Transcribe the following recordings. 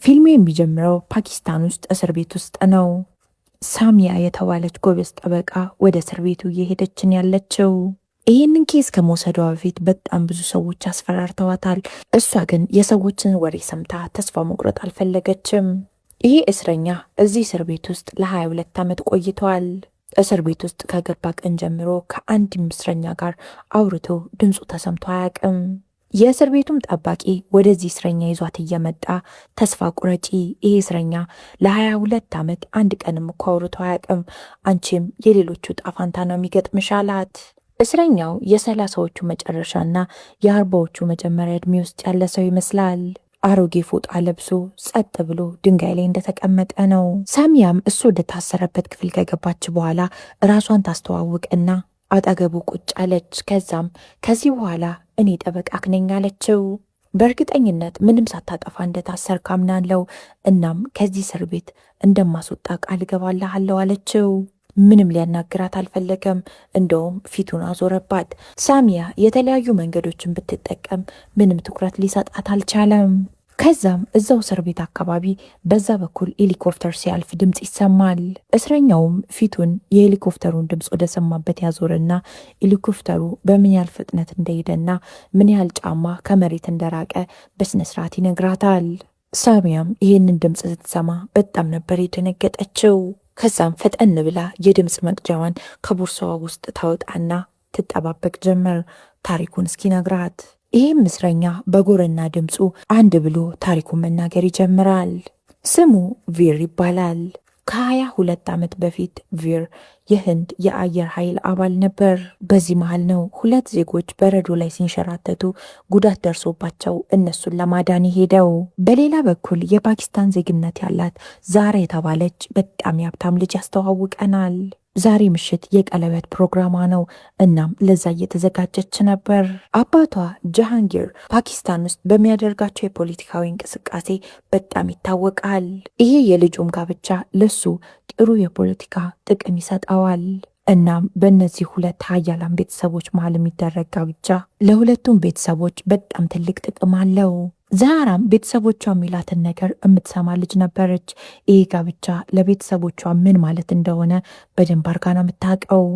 ፊልሙ የሚጀምረው ፓኪስታን ውስጥ እስር ቤት ውስጥ ነው። ሳሚያ የተባለች ጎበዝ ጠበቃ ወደ እስር ቤቱ እየሄደችን ያለችው ይህንን ኬስ ከመውሰዷ በፊት በጣም ብዙ ሰዎች አስፈራርተዋታል። እሷ ግን የሰዎችን ወሬ ሰምታ ተስፋ መቁረጥ አልፈለገችም። ይሄ እስረኛ እዚህ እስር ቤት ውስጥ ለ22 ዓመት ቆይተዋል። እስር ቤት ውስጥ ከገባ ቀን ጀምሮ ከአንድ እስረኛ ጋር አውርቶ ድምፁ ተሰምቶ አያውቅም። የእስር ቤቱም ጠባቂ ወደዚህ እስረኛ ይዟት እየመጣ ተስፋ ቁረጪ፣ ይሄ እስረኛ ለ22 ዓመት አንድ ቀንም እኮ አውርቶ አያውቅም፣ አንቺም የሌሎቹ ጣፋንታ ነው የሚገጥምሽ አላት። እስረኛው የ30ዎቹ መጨረሻና የ40ዎቹ መጀመሪያ ዕድሜ ውስጥ ያለ ሰው ይመስላል። አሮጌ ፎጣ ለብሶ ጸጥ ብሎ ድንጋይ ላይ እንደተቀመጠ ነው። ሳሚያም እሱ ወደ ታሰረበት ክፍል ከገባች በኋላ ራሷን ታስተዋውቅና አጠገቡ ቁጭ አለች። ከዛም ከዚህ በኋላ እኔ ጠበቃክ ነኝ አለችው። በእርግጠኝነት ምንም ሳታጠፋ እንደታሰር ካምናለው፣ እናም ከዚህ እስር ቤት እንደማስወጣ ቃል ገባልሃለሁ አለችው። ምንም ሊያናግራት አልፈለገም። እንደውም ፊቱን አዞረባት። ሳሚያ የተለያዩ መንገዶችን ብትጠቀም ምንም ትኩረት ሊሰጣት አልቻለም። ከዛም እዛው እስር ቤት አካባቢ በዛ በኩል ሄሊኮፕተር ሲያልፍ ድምፅ ይሰማል። እስረኛውም ፊቱን የሄሊኮፕተሩን ድምፅ ወደ ሰማበት ያዞርና ሄሊኮፕተሩ በምን ያህል ፍጥነት እንደሄደና ምን ያህል ጫማ ከመሬት እንደራቀ በስነስርዓት ይነግራታል። ሳሚያም ይህንን ድምፅ ስትሰማ በጣም ነበር የደነገጠችው። ከዛም ፈጠን ብላ የድምፅ መቅጃዋን ከቦርሳዋ ውስጥ ታወጣና ትጠባበቅ ጀመር ታሪኩን እስኪነግራት። ይህም እስረኛ በጎረና ድምፁ አንድ ብሎ ታሪኩን መናገር ይጀምራል። ስሙ ቪር ይባላል። ከ22 ዓመት በፊት ቪር የህንድ የአየር ኃይል አባል ነበር። በዚህ መሃል ነው ሁለት ዜጎች በረዶ ላይ ሲንሸራተቱ ጉዳት ደርሶባቸው እነሱን ለማዳን ሄደው። በሌላ በኩል የፓኪስታን ዜግነት ያላት ዛራ የተባለች በጣም የሀብታም ልጅ ያስተዋውቀናል። ዛሬ ምሽት የቀለበት ፕሮግራሟ ነው። እናም ለዛ እየተዘጋጀች ነበር። አባቷ ጃሃንጊር ፓኪስታን ውስጥ በሚያደርጋቸው የፖለቲካዊ እንቅስቃሴ በጣም ይታወቃል። ይሄ የልጁም ጋብቻ ለሱ ጥሩ የፖለቲካ ጥቅም ይሰጠዋል። እናም በእነዚህ ሁለት ሀያላን ቤተሰቦች መሀል የሚደረግ ጋብቻ ለሁለቱም ቤተሰቦች በጣም ትልቅ ጥቅም አለው። ዛራም ቤተሰቦቿ የሚላትን ነገር የምትሰማ ልጅ ነበረች። ይህ ጋብቻ ለቤተሰቦቿ ምን ማለት እንደሆነ በደንብ አርጋ ነው የምታውቀው።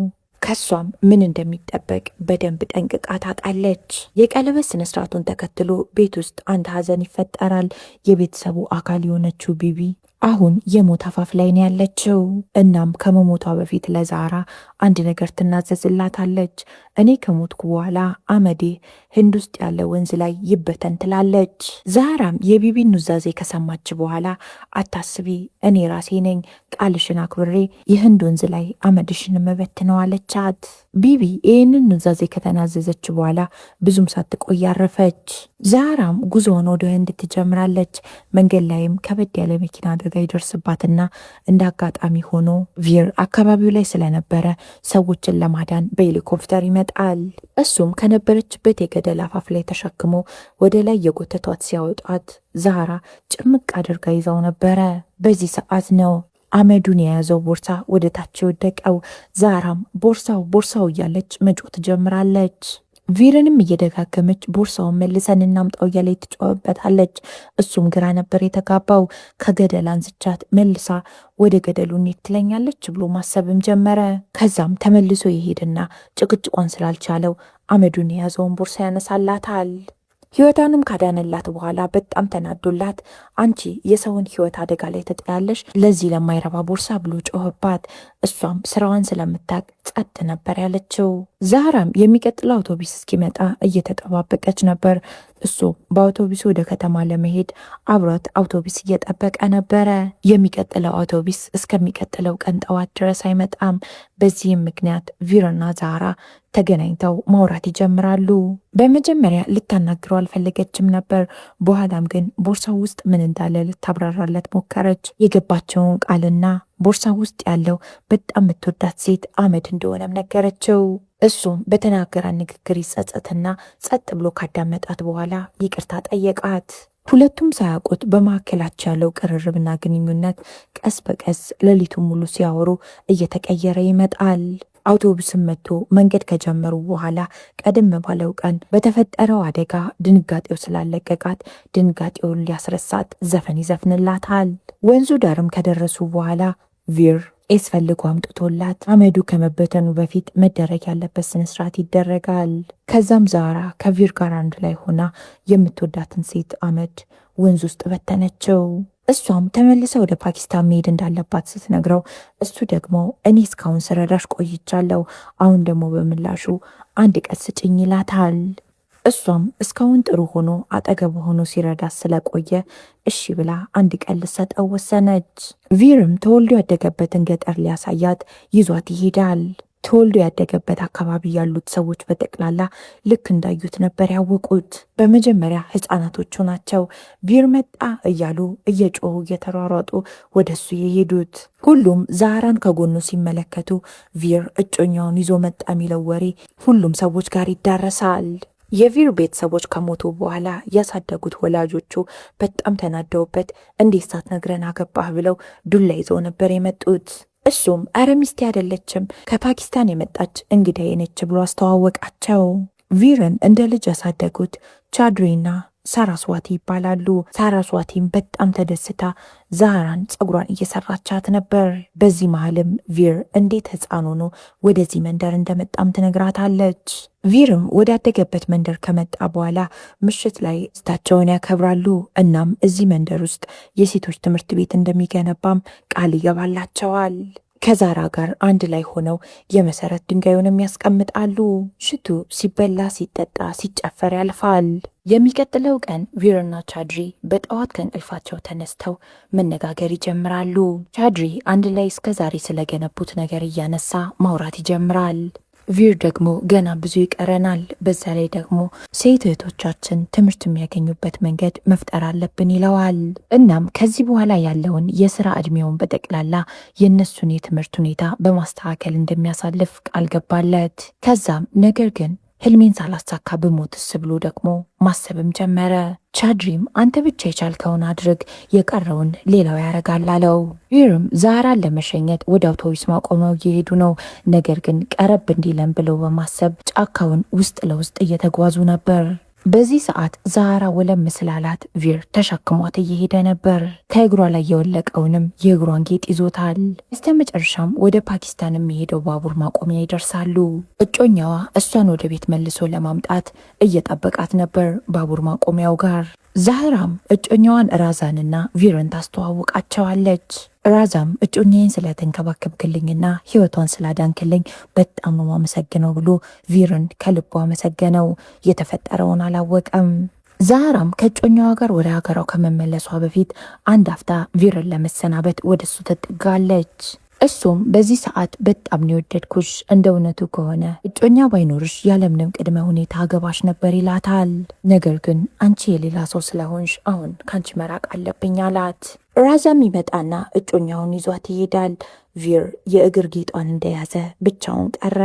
ከሷም ምን እንደሚጠበቅ በደንብ ጠንቅቃ ታውቃለች። የቀለበት ስነስርዓቱን ተከትሎ ቤት ውስጥ አንድ ሀዘን ይፈጠራል። የቤተሰቡ አካል የሆነችው ቢቢ አሁን የሞት አፋፍ ላይ ነው ያለችው። እናም ከመሞቷ በፊት ለዛራ አንድ ነገር ትናዘዝላታለች። እኔ ከሞትኩ በኋላ አመዴ ህንድ ውስጥ ያለ ወንዝ ላይ ይበተን ትላለች። ዛራም የቢቢን ኑዛዜ ከሰማች በኋላ አታስቢ፣ እኔ ራሴ ነኝ ቃልሽን አክብሬ የህንድ ወንዝ ላይ አመድሽን መበትነው አለቻት። ቢቢ ይህንን ኑዛዜ ከተናዘዘች በኋላ ብዙም ሳትቆይ አረፈች። ዛራም ጉዞውን ወደ ህንድ ትጀምራለች። መንገድ ላይም ከበድ ያለ መኪና አደጋ ይደርስባትና እንደ አጋጣሚ ሆኖ ቪር አካባቢው ላይ ስለነበረ ሰዎችን ለማዳን በሄሊኮፕተር ይመጣል። እሱም ከነበረችበት የገደል አፋፍ ላይ ተሸክሞ ወደ ላይ የጎተቷት ሲያወጣት ዛራ ጭምቅ አድርጋ ይዛው ነበረ። በዚህ ሰዓት ነው አመዱን የያዘው ቦርሳ ወደ ታች የወደቀው። ዛራም ቦርሳው እያለች መጮህ ትጀምራለች። ቪርንም እየደጋገመች ቦርሳውን መልሰን እናምጣው እያለ ትጮህበታለች። እሱም ግራ ነበር የተጋባው። ከገደል አንስቻት መልሳ ወደ ገደሉ እንሂድ ትለኛለች ብሎ ማሰብም ጀመረ። ከዛም ተመልሶ ይሄድና ጭቅጭቋን ስላልቻለው አመዱን የያዘውን ቦርሳ ያነሳላታል። ህይወቷንም ካዳነላት በኋላ በጣም ተናዶላት አንቺ የሰውን ህይወት አደጋ ላይ ተጥያለሽ ለዚህ ለማይረባ ቦርሳ ብሎ ጮህባት። እሷም ስራዋን ስለምታቅ ጸጥ ነበር ያለችው። ዛራም የሚቀጥለው አውቶቢስ እስኪመጣ እየተጠባበቀች ነበር። እሱ በአውቶቢሱ ወደ ከተማ ለመሄድ አብሯት አውቶቢስ እየጠበቀ ነበረ። የሚቀጥለው አውቶቢስ እስከሚቀጥለው ቀን ጠዋት ድረስ አይመጣም። በዚህም ምክንያት ቪርና ዛራ ተገናኝተው ማውራት ይጀምራሉ። በመጀመሪያ ልታናግረው አልፈለገችም ነበር። በኋላም ግን ቦርሳው ውስጥ ምን እንዳለ ልታብራራለት ሞከረች። የገባቸውን ቃልና ቦርሳው ውስጥ ያለው በጣም የምትወዳት ሴት አመድ እንደሆነም ነገረችው። እሱም በተናገራት ንግግር ይጸጸትና ጸጥ ብሎ ካዳመጣት በኋላ ይቅርታ ጠየቃት። ሁለቱም ሳያውቁት በመካከላቸው ያለው ቅርርብና ግንኙነት ቀስ በቀስ ሌሊቱን ሙሉ ሲያወሩ እየተቀየረ ይመጣል። አውቶቡስም መጥቶ መንገድ ከጀመሩ በኋላ ቀደም ባለው ቀን በተፈጠረው አደጋ ድንጋጤው ስላለቀቃት ድንጋጤውን ሊያስረሳት ዘፈን ይዘፍንላታል። ወንዙ ዳርም ከደረሱ በኋላ ቪር ኤስ ፈልጎ አምጥቶላት አመዱ ከመበተኑ በፊት መደረግ ያለበት ስነስርዓት ይደረጋል። ከዛም ዛራ ከቪር ጋር አንድ ላይ ሆና የምትወዳትን ሴት አመድ ወንዝ ውስጥ በተነችው። እሷም ተመልሰ ወደ ፓኪስታን መሄድ እንዳለባት ስትነግረው እሱ ደግሞ እኔ እስካሁን ስረዳሽ ቆይቻለሁ፣ አሁን ደግሞ በምላሹ አንድ ቀን ስጭኝ ይላታል። እሷም እስካሁን ጥሩ ሆኖ አጠገቡ ሆኖ ሲረዳት ስለቆየ እሺ ብላ አንድ ቀን ልሰጠው ወሰነች። ቪርም ተወልዶ ያደገበትን ገጠር ሊያሳያት ይዟት ይሄዳል። ተወልዶ ያደገበት አካባቢ ያሉት ሰዎች በጠቅላላ ልክ እንዳዩት ነበር ያወቁት። በመጀመሪያ ህፃናቶቹ ናቸው ቪር መጣ እያሉ እየጮሁ እየተሯሯጡ ወደሱ የሄዱት። ሁሉም ዛራን ከጎኑ ሲመለከቱ ቪር እጮኛውን ይዞ መጣ የሚለው ወሬ ሁሉም ሰዎች ጋር ይዳረሳል። የቪር ቤተሰቦች ከሞቱ በኋላ ያሳደጉት ወላጆቹ በጣም ተናደውበት እንዴት ሳትነግረን አገባህ ብለው ዱላ ይዘው ነበር የመጡት። እሱም አረ ሚስቴ አይደለችም ከፓኪስታን የመጣች እንግዳዬ ነች ብሎ አስተዋወቃቸው። ቪርን እንደ ልጅ ያሳደጉት ቻድሪና ሳራስዋቲ ይባላሉ። ሳራስዋቲም በጣም ተደስታ ዛራን ጸጉሯን እየሰራቻት ነበር። በዚህ መሀልም ቪር እንዴት ህፃን ሆኖ ወደዚህ መንደር እንደመጣም ትነግራታለች። ቪርም ወዳደገበት መንደር ከመጣ በኋላ ምሽት ላይ ደስታቸውን ያከብራሉ። እናም እዚህ መንደር ውስጥ የሴቶች ትምህርት ቤት እንደሚገነባም ቃል ይገባላቸዋል። ከዛራ ጋር አንድ ላይ ሆነው የመሰረት ድንጋዩንም ያስቀምጣሉ። ሽቱ ሲበላ ሲጠጣ ሲጨፈር ያልፋል። የሚቀጥለው ቀን ቪርና ቻድሪ በጠዋት ከእንቅልፋቸው ተነስተው መነጋገር ይጀምራሉ። ቻድሪ አንድ ላይ እስከዛሬ ስለገነቡት ነገር እያነሳ ማውራት ይጀምራል። ቪር ደግሞ ገና ብዙ ይቀረናል፣ በዛ ላይ ደግሞ ሴት እህቶቻችን ትምህርት የሚያገኙበት መንገድ መፍጠር አለብን ይለዋል። እናም ከዚህ በኋላ ያለውን የስራ እድሜውን በጠቅላላ የእነሱን የትምህርት ሁኔታ በማስተካከል እንደሚያሳልፍ ቃል ገባለት። ከዛም ነገር ግን ህልሜን ሳላሳካ ብሞትስ ብሎ ደግሞ ማሰብም ጀመረ። ቻድሪም አንተ ብቻ የቻልከውን አድርግ፣ የቀረውን ሌላው ያረጋል አለው። ቪርም ዛራን ለመሸኘት ወደ አውቶቡስ ማቆሚያው እየሄዱ ነው። ነገር ግን ቀረብ እንዲለን ብለው በማሰብ ጫካውን ውስጥ ለውስጥ እየተጓዙ ነበር። በዚህ ሰዓት ዛራ ወለም ስላላት ቪር ተሸክሟት እየሄደ ነበር። ከእግሯ ላይ የወለቀውንም የእግሯን ጌጥ ይዞታል። እስከ መጨረሻም ወደ ፓኪስታን የሚሄደው ባቡር ማቆሚያ ይደርሳሉ። እጮኛዋ እሷን ወደ ቤት መልሶ ለማምጣት እየጠበቃት ነበር ባቡር ማቆሚያው ጋር። ዛህራም እጮኛዋን ራዛንና ቪርን ታስተዋውቃቸዋለች። ራዛም እጮኛዬን ስለተንከባከብክልኝና ህይወቷን ስላዳንክልኝ በጣም ነው ማመሰግነው ብሎ ቪርን ከልቡ አመሰገነው። የተፈጠረውን አላወቀም። ዛህራም ከእጮኛዋ ጋር ወደ ሀገሯ ከመመለሷ በፊት አንድ አፍታ ቪርን ለመሰናበት ወደሱ ትጠጋለች። እሱም በዚህ ሰዓት በጣም ነው የወደድኩሽ፣ እንደ እውነቱ ከሆነ እጮኛ ባይኖርሽ ያለምንም ቅድመ ሁኔታ አገባሽ ነበር ይላታል። ነገር ግን አንቺ የሌላ ሰው ስለሆንሽ አሁን ካንቺ መራቅ አለብኝ አላት። ራዛም ይመጣና እጮኛውን ይዟት ይሄዳል። ቪር የእግር ጌጧን እንደያዘ ብቻውን ቀረ።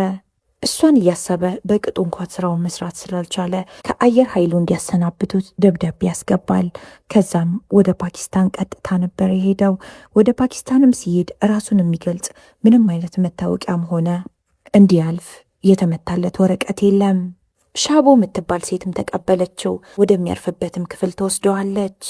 እሷን እያሰበ በቅጡ እንኳን ስራውን መስራት ስላልቻለ ከአየር ኃይሉ እንዲያሰናብቱት ደብዳቤ ያስገባል። ከዛም ወደ ፓኪስታን ቀጥታ ነበር የሄደው። ወደ ፓኪስታንም ሲሄድ ራሱን የሚገልጽ ምንም አይነት መታወቂያም ሆነ እንዲያልፍ የተመታለት ወረቀት የለም። ሻቦ የምትባል ሴትም ተቀበለችው። ወደሚያርፍበትም ክፍል ተወስደዋለች።